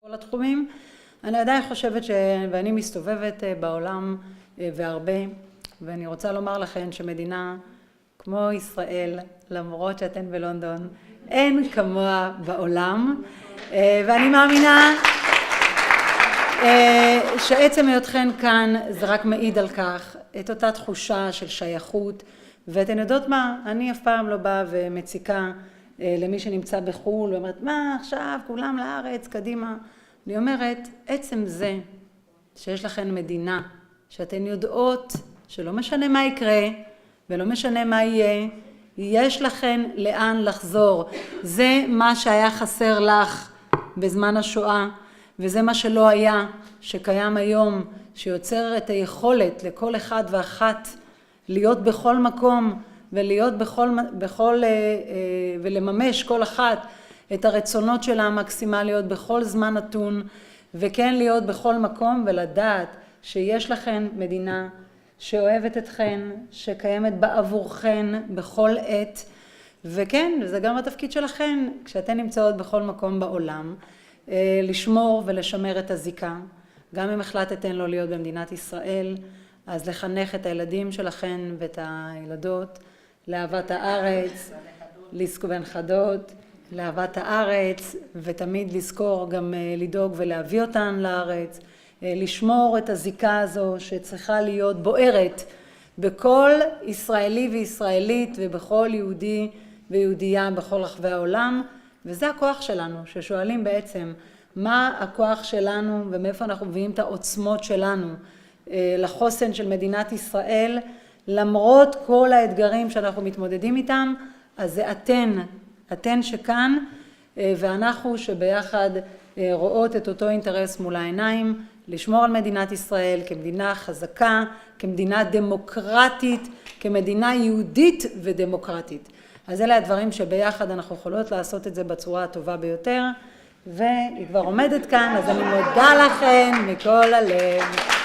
כל התחומים. אני עדיין חושבת ואני מסתובבת בעולם והרבה, ואני רוצה לומר לכם שמדינה כמו ישראל, למרות שאתן בלונדון, אין כמוה בעולם, ואני מאמינה שעצם היותכן כאן זה רק מעיד על כך, את אותה תחושה של שייכות, ואתן יודעות מה, אני אף פעם לא באה ומציקה למי שנמצא בחו"ל, ואומרת מה עכשיו כולם לארץ, קדימה. אני אומרת, עצם זה שיש לכן מדינה, שאתן יודעות שלא משנה מה יקרה ולא משנה מה יהיה, יש לכן לאן לחזור. זה מה שהיה חסר לך בזמן השואה, וזה מה שלא היה, שקיים היום, שיוצר את היכולת לכל אחד ואחת להיות בכל מקום ולהיות ולממש כל אחת את הרצונות שלה המקסימליות בכל זמן נתון, וכן להיות בכל מקום ולדעת שיש לכן מדינה שאוהבת אתכן, שקיימת בעבורכן בכל עת, וכן, זה גם התפקיד שלכן, כשאתן נמצאות בכל מקום בעולם, לשמור ולשמר את הזיקה. גם אם החלטתן לא להיות במדינת ישראל, אז לחנך את הילדים שלכן ואת הילדות לאהבת הארץ, והנכדות, לאהבת הארץ, ותמיד לזכור גם לדאוג ולהביא אותן לארץ, לשמור את הזיקה הזו שצריכה להיות בוערת בכל ישראלי וישראלית ובכל יהודי ויהודייה בכל רחבי העולם, וזה הכוח שלנו, ששואלים בעצם מה הכוח שלנו ומאיפה אנחנו מביאים את העוצמות שלנו לחוסן של מדינת ישראל, למרות כל האתגרים שאנחנו מתמודדים איתם. אז זה אתן שכאן, ואנחנו שביחד רואות את אותו אינטרס מול העיניים, לשמור על מדינת ישראל כמדינה חזקה, כמדינה דמוקרטית, כמדינה יהודית ודמוקרטית. אז אלה הדברים שביחד אנחנו יכולות לעשות את זה בצורה הטובה ביותר, והיא כבר עומדת כאן, אז אני מודה לכם מכל הלב.